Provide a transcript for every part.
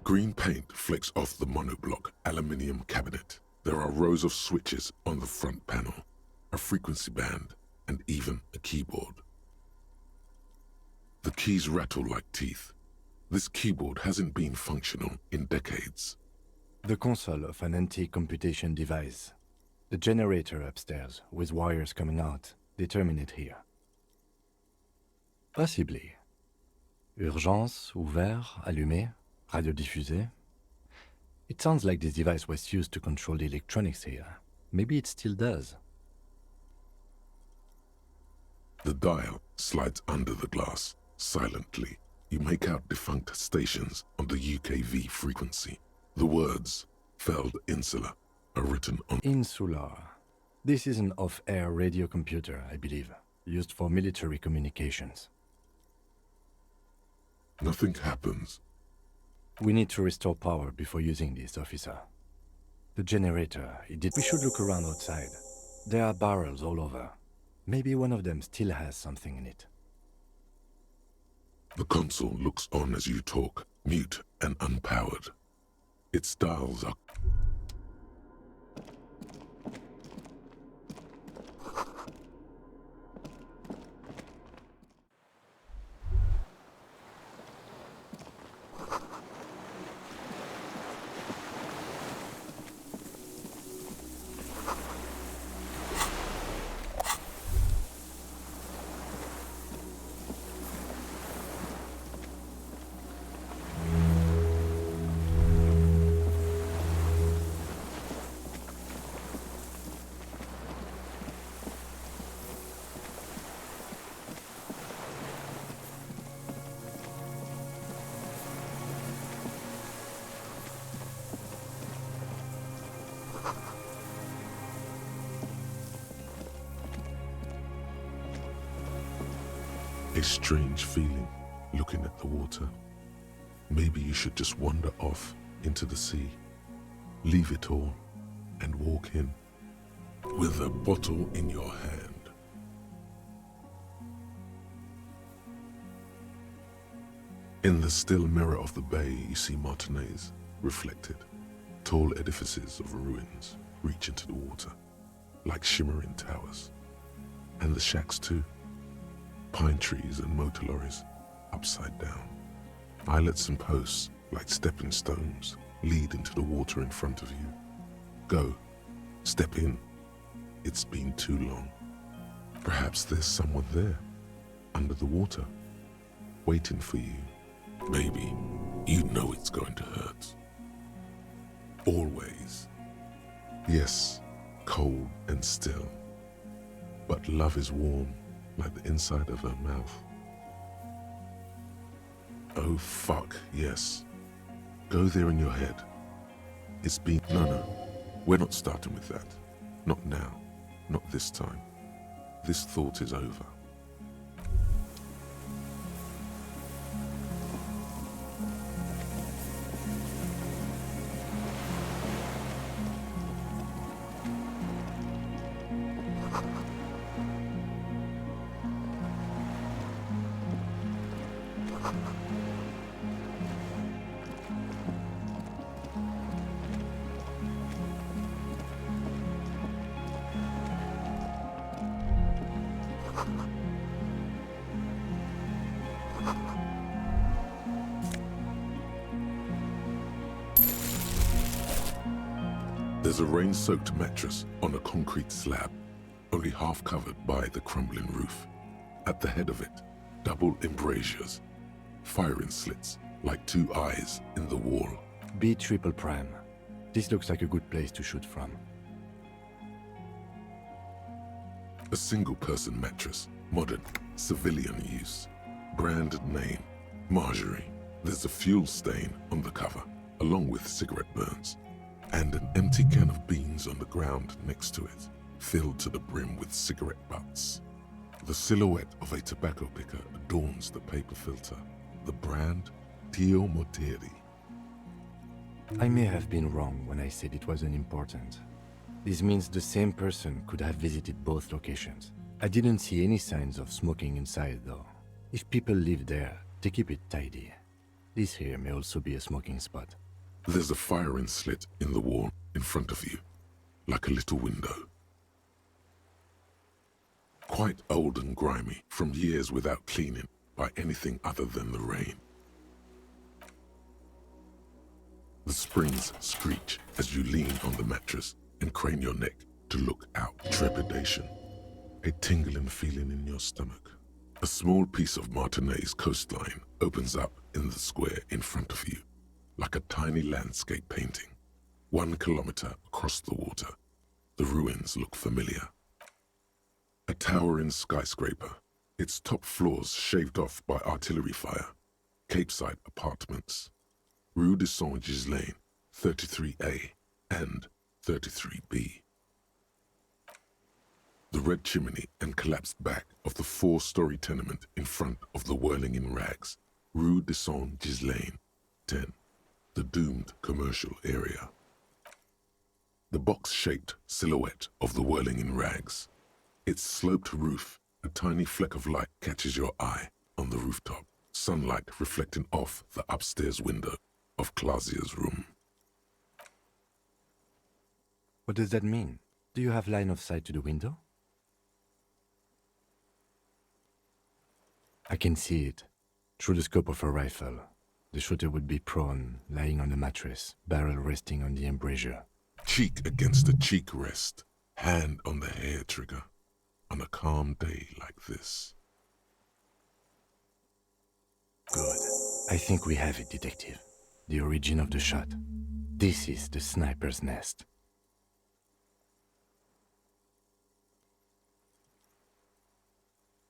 Green paint flecks off the monoblock aluminium cabinet. There are rows of switches on the front panel, a frequency band, and even a keyboard. The keys rattle like teeth. This keyboard hasn't been functional in decades. The console of an antique computation device. The generator upstairs, with wires coming out, they terminate here. Possibly. Urgence, ouvert, allumé, radiodiffusé. It sounds like this device was used to control the electronics here. Maybe it still does. The dial slides under the glass, silently. You make out defunct stations on the UKV frequency. The words, Feld Insula, are written on... Insular. This is an off-air radio computer, I believe, used for military communications. Nothing happens. We need to restore power before using this, officer. The generator, we should look around outside. There are barrels all over. Maybe one of them still has something in it. The console looks on as you talk, mute and unpowered. Its dials are... A strange feeling, looking at the water. Maybe you should just wander off into the sea, leave it all, and walk in, with a bottle in your hand. In the still mirror of the bay, you see Martinez reflected. Tall edifices of ruins reach into the water, like shimmering towers. And the shacks too. Pine trees and motor lorries, upside down. Islets and posts, like stepping stones, lead into the water in front of you. Go, step in. It's been too long. Perhaps there's someone there, under the water, waiting for you. Maybe you know it's going to hurt. Always. Yes, cold and still. But love is warm, like the inside of her mouth. Oh fuck, yes. Go there in your head. It's been... No, we're not starting with that. Not now. Not this time. This thought is over. There's a rain-soaked mattress on a concrete slab, only half covered by the crumbling roof. At the head of it, double embrasures, firing slits like two eyes in the wall. B triple prime. This looks like a good place to shoot from. A single-person mattress, modern, civilian use. Brand name, Marjorie. There's a fuel stain on the cover, along with cigarette burns. And an empty can of beans on the ground next to it, filled to the brim with cigarette butts. The silhouette of a tobacco picker adorns the paper filter. The brand, Tio Moteri. I may have been wrong when I said it wasn't important. This means the same person could have visited both locations. I didn't see any signs of smoking inside, though. If people live there, they keep it tidy. This here may also be a smoking spot. There's a firing slit in the wall in front of you, like a little window. Quite old and grimy from years without cleaning by anything other than the rain. The springs screech as you lean on the mattress and crane your neck to look out. Trepidation, a tingling feeling in your stomach. A small piece of Martinez coastline opens up in the square in front of you, like a tiny landscape painting. 1 kilometer across the water, the ruins look familiar. A towering skyscraper, its top floors shaved off by artillery fire. Capeside apartments. Rue de Saint-Ghislain, 33A and 33B. The red chimney and collapsed back of the 4-story tenement in front of the whirling in rags. Rue de Saint-Ghislain, 10. The doomed commercial area. The box-shaped silhouette of the whirling in rags. Its sloped roof, a tiny fleck of light catches your eye on the rooftop, sunlight reflecting off the upstairs window of Clausia's room. What does that mean? Do you have line of sight to the window? I can see it. Through the scope of a rifle. The shooter would be prone, lying on the mattress, barrel resting on the embrasure. Cheek against a cheek rest, hand on the hair trigger, on a calm day like this. Good. I think we have it, Detective. The origin of the shot. This is the sniper's nest.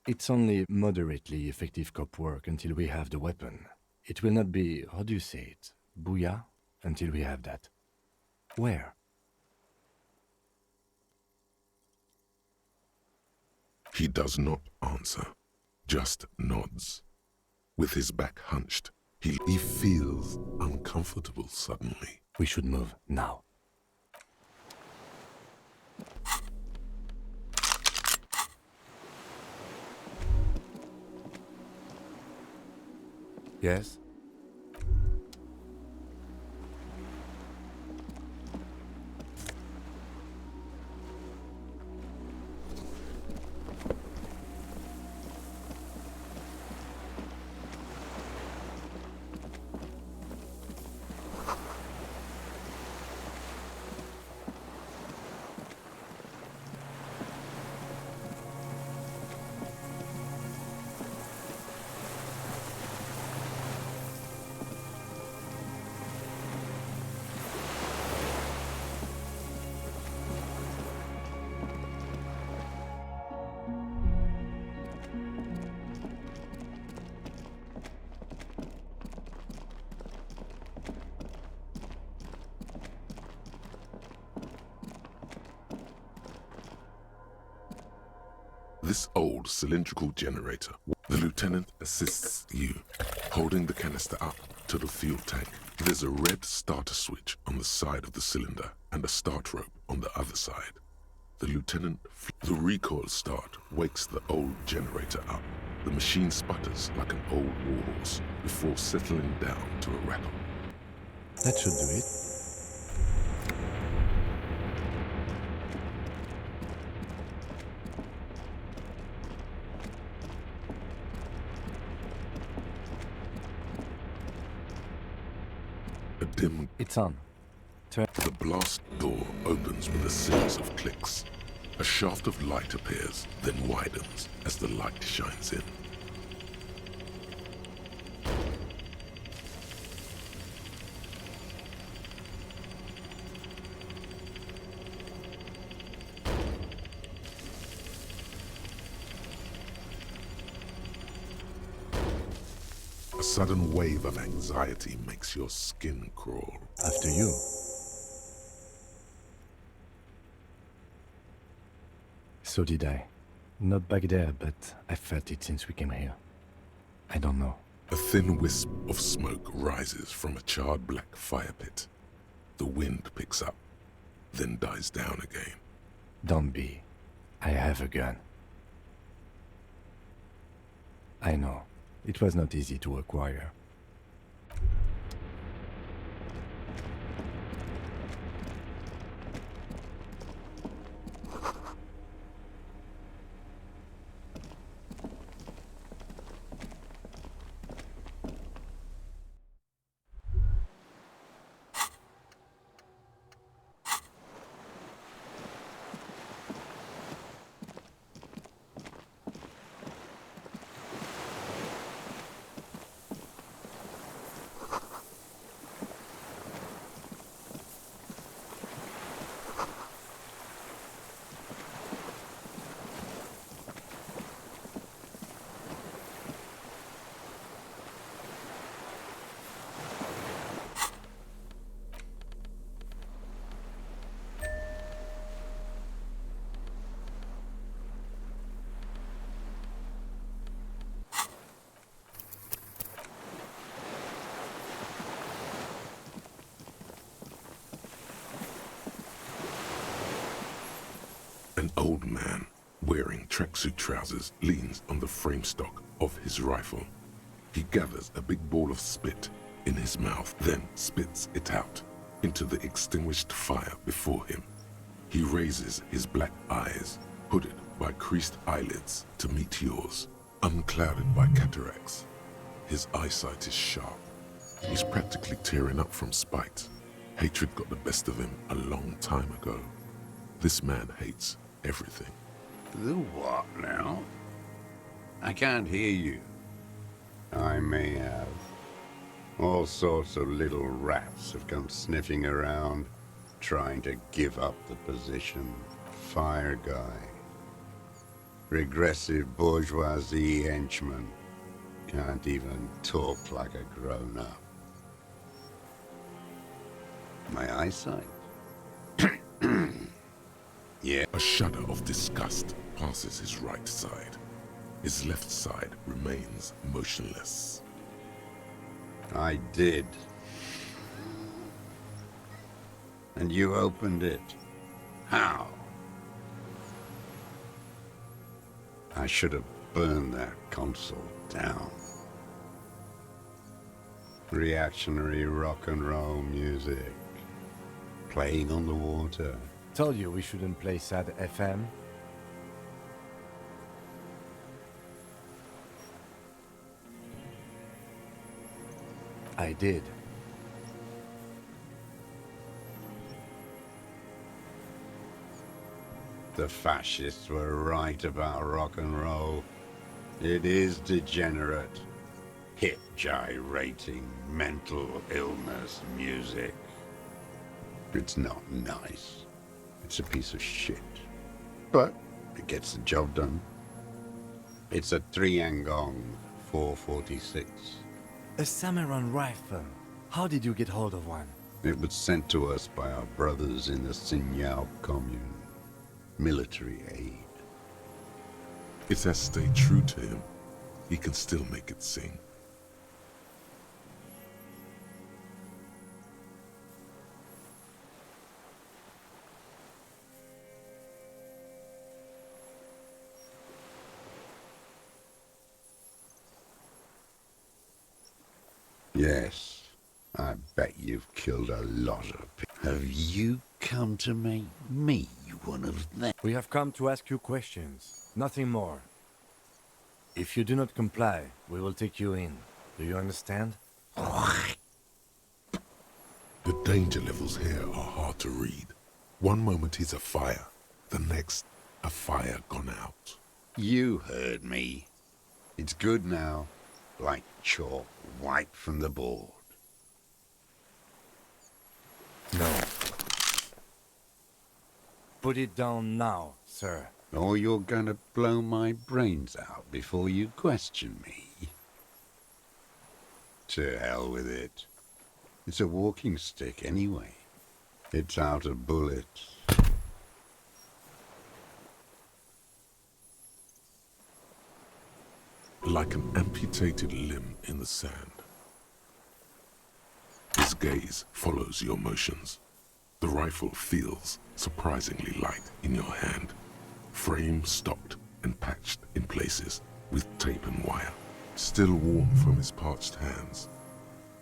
It's only moderately effective cop work until we have the weapon. It will not be, how do you say it, booyah, until we have that. Where? He does not answer, just nods. With his back hunched, he feels uncomfortable suddenly. We should move now. Yes? This old cylindrical generator. The lieutenant assists you, holding the canister up to the fuel tank. There's a red starter switch on the side of the cylinder and a start rope on the other side. The lieutenant, the recoil start wakes the old generator up. The machine sputters like an old warhorse before settling down to a rattle. That should do it. A dim... It's on. Turn. The blast door opens with a series of clicks. A shaft of light appears, then widens as the light shines in. A sudden wave of anxiety makes your skin crawl. After you. So did I. Not back there, but I felt it since we came here. I don't know. A thin wisp of smoke rises from a charred black fire pit. The wind picks up, then dies down again. Don't be. I have a gun. I know. It was not easy to acquire. old man, wearing tracksuit trousers, leans on the frame stock of his rifle. He gathers a big ball of spit in his mouth, then spits it out into the extinguished fire before him. He raises his black eyes, hooded by creased eyelids, to meet yours, unclouded by cataracts. His eyesight is sharp. He's practically tearing up from spite. Hatred got the best of him a long time ago. This man hates everything. The what now? I can't hear you. I may have. All sorts of little rats have come sniffing around, trying to give up the position. Fire guy. Regressive bourgeoisie henchman. Can't even talk like a grown-up. My eyesight? Yeah. A shudder of disgust passes his right side. His left side remains motionless. I did. And you opened it. How? I should have burned that console down. Reactionary rock and roll music. Playing on the water. Told you we shouldn't play sad FM. I did. The fascists were right about rock and roll. It is degenerate. Hip gyrating, mental illness music. It's not nice. It's a piece of shit. But it gets the job done. It's a Triangong 446. A Samuran rifle. How did you get hold of one? It was sent to us by our brothers in the Sinyao commune. Military aid. It has stayed true to him. He can still make it sing. Yes, I bet you've killed a lot of people. Have you come to make me one of them? We have come to ask you questions, nothing more. If you do not comply, we will take you in. Do you understand? The danger levels here are hard to read. One moment he's a fire, the next, a fire gone out. You heard me. It's good now, like chalk wiped from the board. No. Put it down now, sir. Or you're gonna blow my brains out before you question me. To hell with it. It's a walking stick anyway. It's out of bullets. Like an amputated limb in the sand. His gaze follows your motions. The rifle feels surprisingly light in your hand. Frame stocked and patched in places with tape and wire. Still warm from his parched hands.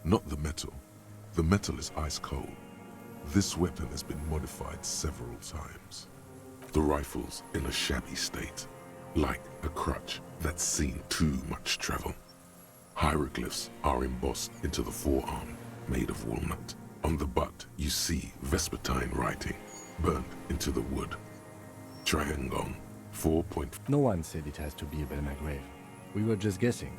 Not the metal. The metal is ice cold. This weapon has been modified several times. The rifle's in a shabby state, like a crutch that's seen too much travel. Hieroglyphs are embossed into the forearm, made of walnut. On the butt, you see Vespertine writing, burnt into the wood. Triangong, 4. No one said it has to be a Belma grave. We were just guessing.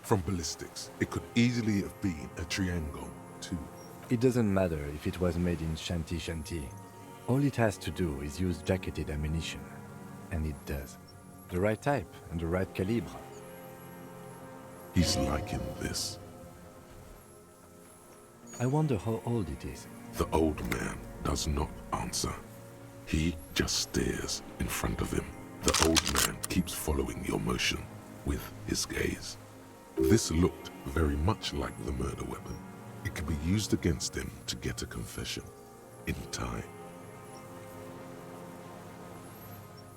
From ballistics, it could easily have been a Triangong, too. It doesn't matter if it was made in Shanti Shanti. All it has to do is use jacketed ammunition. And it does. The right type and the right calibre. He's liking this. I wonder how old it is. The old man does not answer. He just stares in front of him. The old man keeps following your motion with his gaze. This looked very much like the murder weapon. It could be used against him to get a confession in time.